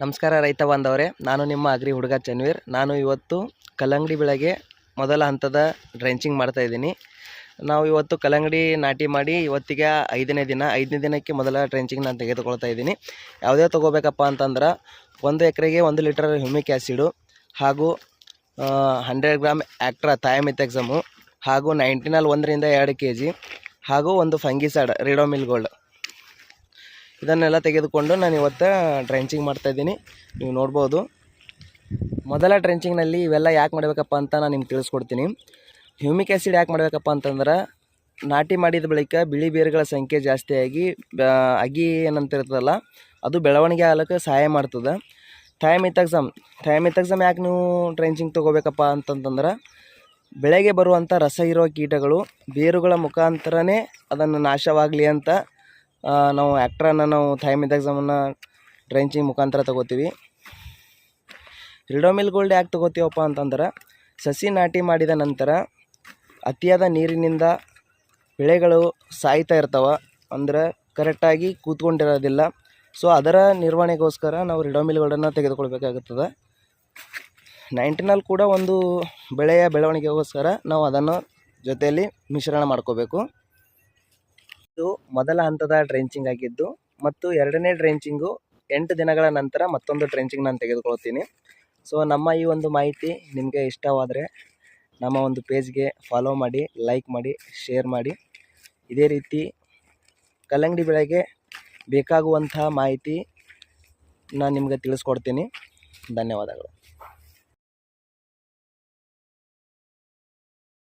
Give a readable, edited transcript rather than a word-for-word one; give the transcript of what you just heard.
ನಮಸ್ಕಾರ ರೈತ ಬಾಂಧವರೇ, ನಾನು ನಿಮ್ಮ ಅಗ್ರಿ ಹುಡುಗ ಚನ್ವೀರ್. ನಾನು ಇವತ್ತು ಕಲ್ಲಂಗಡಿ ಬೆಳೆಗೆ ಮೊದಲ ಹಂತದ ಡ್ರೆಂಚಿಂಗ್ ಮಾಡ್ತಾ ಇದ್ದೀನಿ. ನಾವು ಇವತ್ತು ಕಲ್ಲಂಗಡಿ ನಾಟಿ ಮಾಡಿ ಇವತ್ತಿಗೆ 5ನೇ ದಿನಕ್ಕೆ ಮೊದಲ ಡ್ರೆಂಚಿಂಗ್ ನಾನು ತೆಗೆದುಕೊಳ್ತಾ ಇದ್ದೀನಿ. ಯಾವುದೇ ತೊಗೋಬೇಕಪ್ಪ ಅಂತಂದ್ರೆ 1 ಎಕರೆಗೆ 1 ಲೀಟರ್ ಹ್ಯೂಮಿಕ್ ಆ್ಯಸಿಡು ಹಾಗೂ 100 ಗ್ರಾಮ್ ಆ್ಯಕ್ಟ್ರಾ ಥಯಾಮಿಥಾಕ್ಸಮು ಹಾಗೂ 19 1ರಿಂದ 2 kg ಹಾಗೂ ಒಂದು ಫಂಗಿಸೈಡ್ ರಿಡೋಮಿಲ್ ಗೋಲ್ಡ್ ಇದನ್ನೆಲ್ಲ ತೆಗೆದುಕೊಂಡು ನಾನು ಇವತ್ತು ಡ್ರೆಂಚಿಂಗ್ ಮಾಡ್ತಾಯಿದ್ದೀನಿ. ನೀವು ನೋಡ್ಬೋದು. ಮೊದಲ ಡ್ರೆಂಚಿಂಗ್ನಲ್ಲಿ ಇವೆಲ್ಲ ಯಾಕೆ ಮಾಡಬೇಕಪ್ಪ ಅಂತ ನಾನು ನಿಮ್ಗೆ ತಿಳಿಸ್ಕೊಡ್ತೀನಿ. ಹ್ಯೂಮಿಕ್ ಆ್ಯಸಿಡ್ ಯಾಕೆ ಮಾಡಬೇಕಪ್ಪ ಅಂತಂದ್ರೆ, ನಾಟಿ ಮಾಡಿದ ಬಳಿಕ ಬಿಳಿ ಬೇರುಗಳ ಸಂಖ್ಯೆ ಜಾಸ್ತಿಯಾಗಿ ಅಗಿ ಏನಂತಿರ್ತದಲ್ಲ ಅದು ಬೆಳವಣಿಗೆ ಆಗಲಿಕ್ಕೆ ಸಹಾಯ ಮಾಡ್ತದೆ. ಥಯಾಮಿಥಾಕ್ಸಮ್ ಯಾಕೆ ನೀವು ಡ್ರೆಂಚಿಂಗ್ ತೊಗೋಬೇಕಪ್ಪ ಅಂತಂತಂದ್ರೆ, ಬೆಳೆಗೆ ಬರುವಂಥ ರಸ ಇರೋ ಕೀಟಗಳು ಬೇರುಗಳ ಮುಖಾಂತರನೇ ಅದನ್ನು ನಾಶವಾಗಲಿ ಅಂತ ನಾವು ಆ್ಯಕ್ಟ್ರಾನ ನಾವು ಥಯಾಮಿಥಾಕ್ಸಮನ್ನು ಡ್ರೆಂಚಿಂಗ್ ಮುಖಾಂತರ ತೊಗೋತೀವಿ. ರಿಡೋಮಿಲ್ ಗೋಲ್ಡ್ ಯಾಕೆ ತೊಗೋತೀವಪ್ಪ ಅಂತಂದ್ರೆ, ಸಸಿ ನಾಟಿ ಮಾಡಿದ ನಂತರ ಅತಿಯಾದ ನೀರಿನಿಂದ ಬೆಳೆಗಳು ಸಾಯ್ತಾ ಇರ್ತವೆ, ಅಂದ್ರೆ ಕರೆಕ್ಟಾಗಿ ಕೂತ್ಕೊಂಡಿರೋದಿಲ್ಲ. ಸೊ ಅದರ ನಿರ್ವಹಣೆಗೋಸ್ಕರ ನಾವು ರಿಡೋಮಿಲ್ ಗೋಲ್ಡನ್ನು ತೆಗೆದುಕೊಳ್ಬೇಕಾಗುತ್ತದೆ. 19 ಕೂಡ ಒಂದು ಬೆಳೆಯ ಬೆಳವಣಿಗೆಗೋಸ್ಕರ ನಾವು ಅದನ್ನು ಜೊತೆಯಲ್ಲಿ ಮಿಶ್ರಣ ಮಾಡ್ಕೋಬೇಕು. ಇದು ಮೊದಲ ಹಂತದ ಡ್ರೆಂಚಿಂಗ್ ಆಗಿದ್ದು, ಮತ್ತು 2ನೇ ಡ್ರೆಂಚಿಂಗು 8 ದಿನಗಳ ನಂತರ ಮತ್ತೊಂದು ಡ್ರೆಂಚಿಂಗ್ ನಾನು ತೆಗೆದುಕೊಳ್ತೀನಿ. ಸೊ ನಮ್ಮ ಈ ಒಂದು ಮಾಹಿತಿ ನಿಮಗೆ ಇಷ್ಟವಾದರೆ ನಮ್ಮ ಒಂದು ಪೇಜ್ಗೆ ಫಾಲೋ ಮಾಡಿ, ಲೈಕ್ ಮಾಡಿ, ಶೇರ್ ಮಾಡಿ. ಇದೇ ರೀತಿ ಕಲ್ಲಂಗಡಿ ಬೆಳೆಗೆ ಬೇಕಾಗುವಂತಹ ಮಾಹಿತಿ ನಾನು ನಿಮಗೆ ತಿಳಿಸ್ಕೊಡ್ತೀನಿ. ಧನ್ಯವಾದಗಳು.